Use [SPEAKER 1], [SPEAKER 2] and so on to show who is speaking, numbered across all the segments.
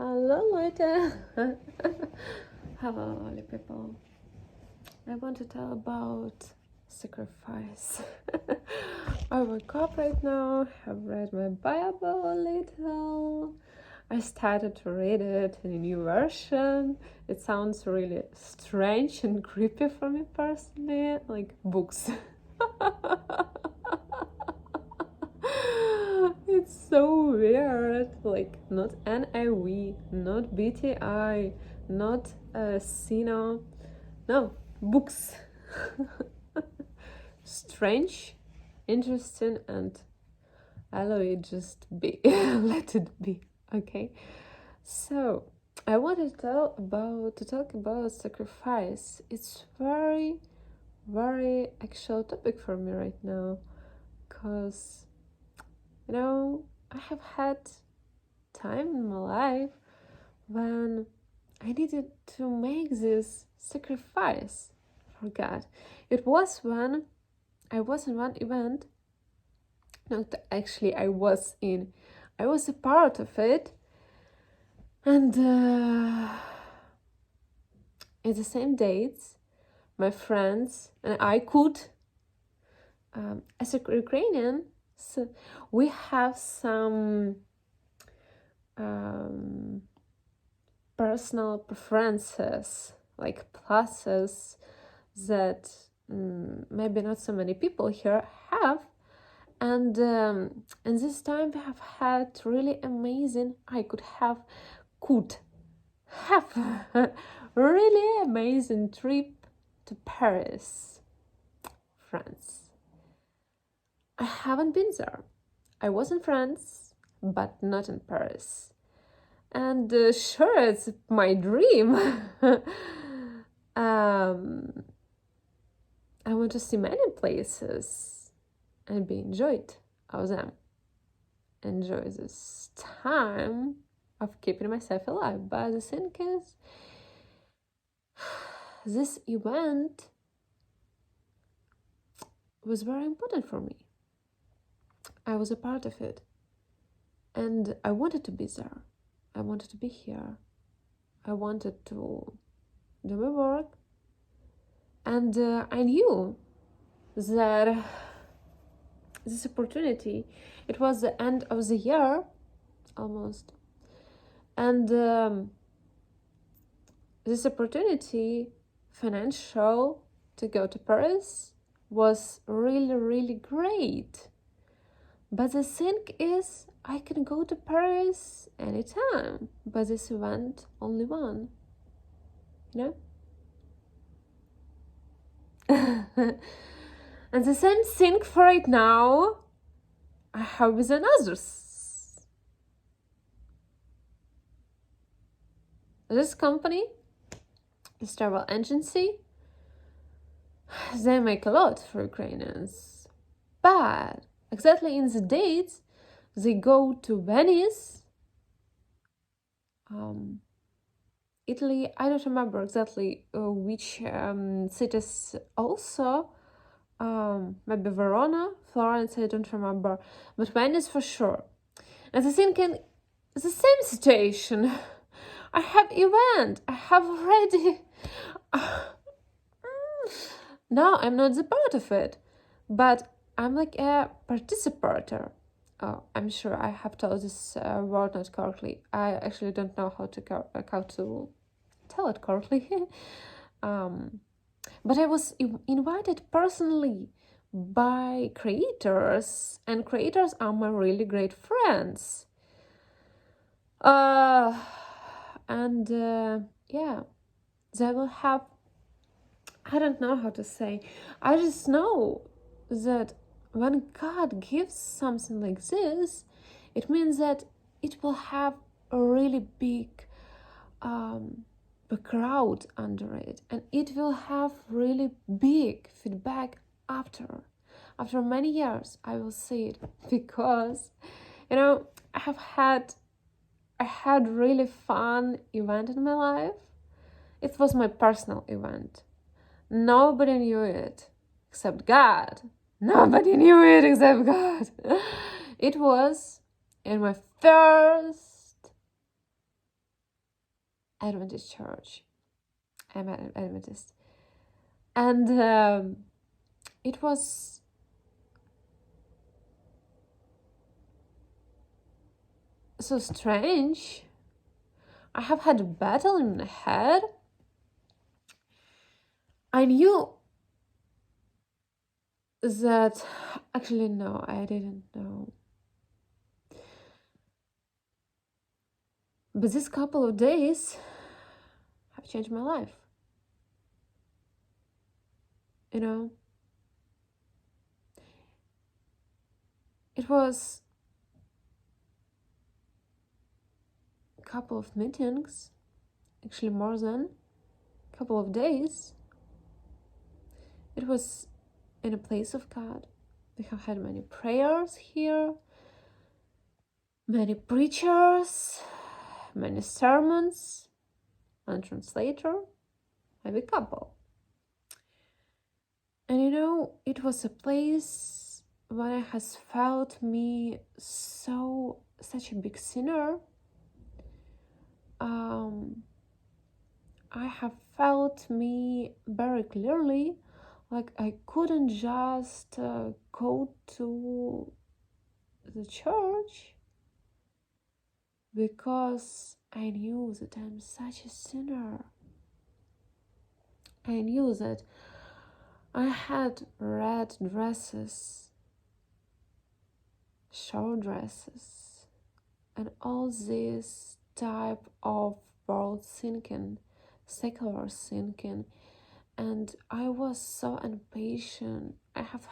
[SPEAKER 1] Hallo Leute! Hello, lovely people. I want to tell about sacrifice. I wake up right now, have read my Bible a little. I started to read it in a new version. It sounds really strange and creepy for me personally, like books. It's so weird, like not NIV, not BTI, not Sino, no, books. Strange, interesting, and allow it just be. Let it be, okay? So I want to talk about sacrifice. It's very actual topic for me right now, because I have had time in my life when I needed to make this sacrifice for God. It was when I was in one event. Not actually, I was a part of it, and in the same dates, my friends and I could, as a Ukrainian, so we have some personal preferences, like pluses that maybe not so many people here have. And this time we have had really amazing, could have a really amazing trip to Paris, France. I haven't been there. I was in France, but not in Paris. And sure, it's my dream. I want to see many places and be enjoyed of them. Enjoy this time of keeping myself alive. But the thing is, this event was very important for me. I was a part of it. And I wanted to be there. I wanted to be here. I wanted to do my work. And I knew that this opportunity, it was the end of the year, almost. And this opportunity, financial, to go to Paris was really great. But the thing is, I can go to Paris anytime, but this event only one, And the same thing for right now I have with others. This company, this travel agency, they make a lot for Ukrainians. But exactly in the dates, they go to Venice, Italy. I don't remember exactly which cities also. Maybe Verona, Florence, I don't remember. But Venice for sure. And the thing is, the same situation. I have event. I have already. No, I'm not the part of it, but I'm like a participator. Oh, I'm sure I have told this word not correctly. I actually don't know how to tell it correctly. But I was invited personally by creators, and creators are my really great friends. Yeah, they will have, I don't know how to say. I just know that when God gives something like this, it means that it will have a really big crowd under it, and it will have really big feedback after many years. I will see it, because I had really fun event in my life. It was my personal event. Nobody knew it except God. Nobody knew it except God. It was in my first Adventist church. I'm an Adventist. And it was so strange. I have had a battle in my head. I knew that, actually, no, I didn't know. But this couple of days have changed my life. You know, it was a couple of meetings, actually more than a couple of days. It was in a place of God. We have had many prayers here, many preachers, many sermons, and translator, maybe a couple. And you know, it was a place where I has felt me such a big sinner. I have felt me very clearly, like I couldn't just go to the church because I knew that I'm such a sinner. I knew that I had red dresses, short dresses, and all this type of world thinking, secular thinking, and I was so impatient. I have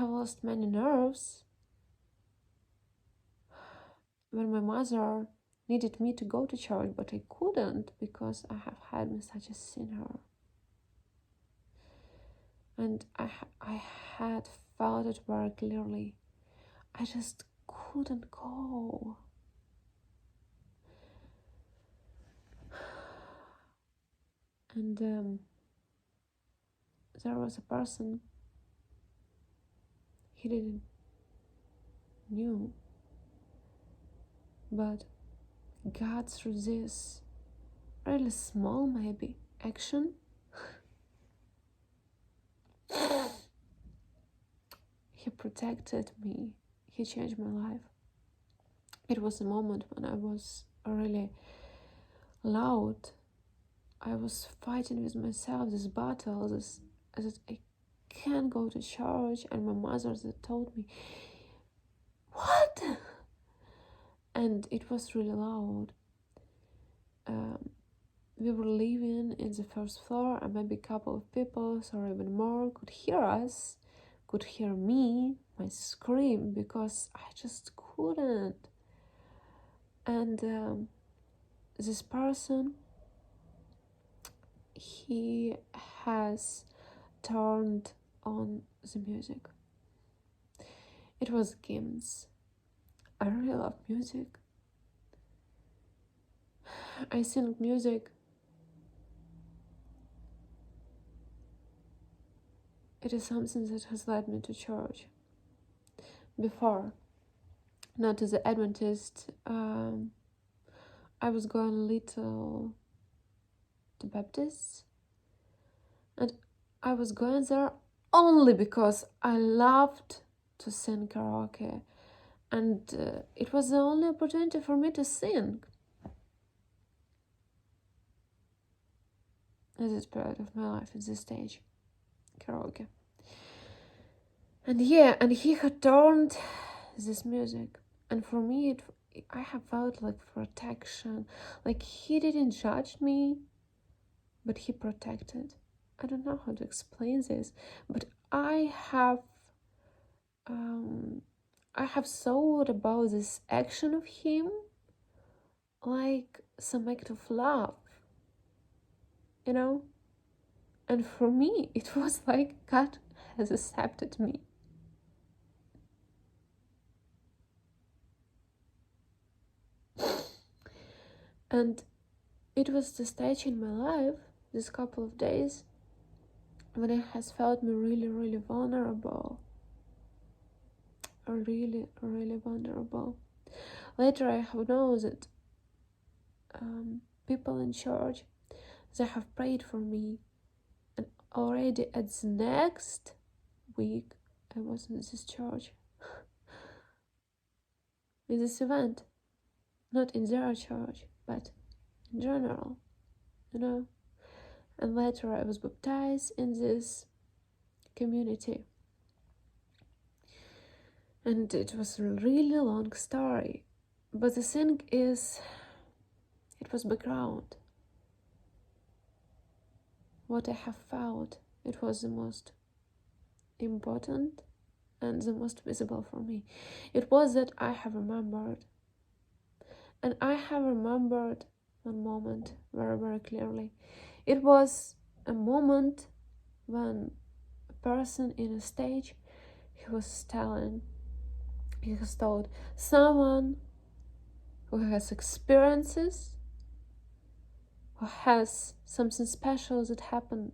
[SPEAKER 1] lost many nerves when my mother needed me to go to church, but I couldn't because I have had been such a sinner. And I had felt it very clearly. I just couldn't go. And there was a person, he didn't knew, but God, through this really small maybe action, he protected me. He changed my life. It was a moment when I was really loud. I was fighting with myself this battle, this I can't go to church, and my mother that told me, "What?" And it was really loud. We were living in the first floor, and maybe a couple of people, or even more, could hear us, could hear me, my scream, because I just couldn't. And this person, he has turned on the music. It was Gims. I really love music. I think music, it is something that has led me to church. Before, not to the Adventist, I was going a little to Baptist, and I was going there only because I loved to sing karaoke, and it was the only opportunity for me to sing at this period of my life, at this stage, karaoke. And yeah, and he had turned this music, and for me I have felt like protection, like he didn't judge me, but he protected. I don't know how to explain this, but I have thought about this action of him like some act of love, you know? And for me, it was like God has accepted me. And it was the stage in my life, this couple of days, when I has felt me really, really vulnerable, really, really vulnerable. Later, I have known that people in church, they have prayed for me, and already at the next week, I was in this church, in this event, not in their church, but in general, you know. And later, I was baptized in this community. And it was a really long story. But the thing is, it was background. What I have found, it was the most important and the most visible for me. It was that I have remembered. And I have remembered one moment very, very clearly. It was a moment when a person in a stage, he was told someone who has experiences, who has something special that happened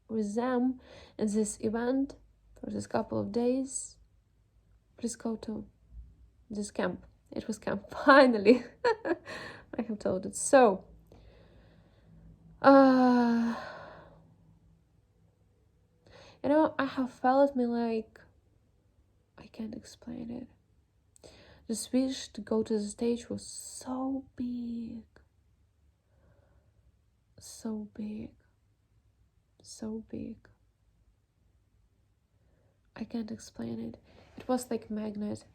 [SPEAKER 1] with them in this event for this couple of days, please go to this camp. It was camp, finally. I have told it. So, you know, I have felt me like, I can't explain it. This wish to go to the stage was so big. So big. So big. I can't explain it. It was like magnet.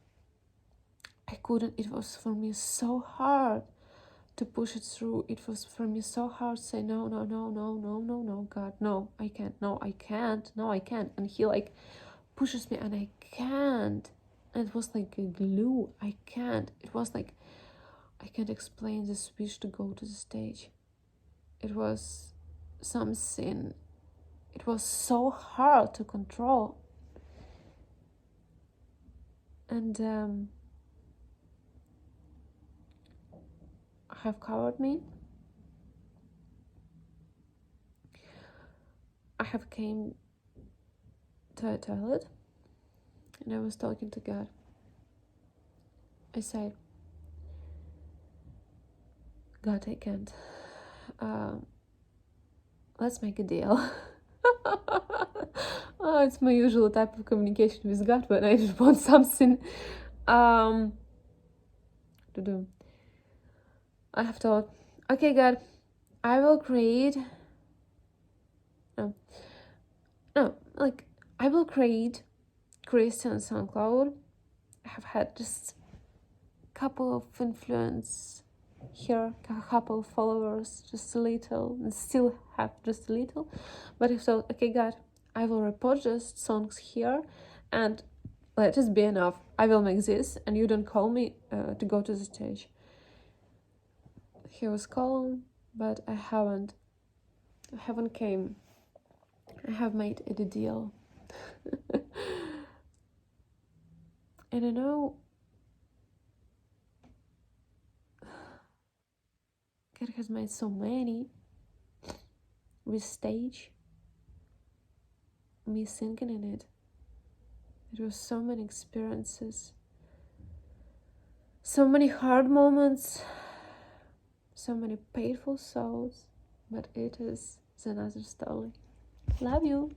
[SPEAKER 1] I couldn't, it was for me so hard to push it through. It was for me so hard to say no, God, no, I can't, no, I can't. And he like pushes me and I can't. And it was like a glue. I can't. It was like, I can't explain this wish to go to the stage. It was something, it was so hard to control. And have covered me. I have came to a toilet and I was talking to God. I said, God, I can't. Let's make a deal. It's my usual type of communication with God when I just want something to do. I have thought, okay, God, I will create. I will create Christian SoundCloud. I have had just a couple of influence here, a couple of followers, just a little, and still have just a little. But I thought, okay, God, I will report just songs here, and let it be enough. I will make this, and you don't call me to go to the stage. He was calm, but I haven't came. I have made it a deal. And I know God has made so many with stage, me singing in it. It was so many experiences, so many hard moments, so many painful souls, but it is another story. Love you.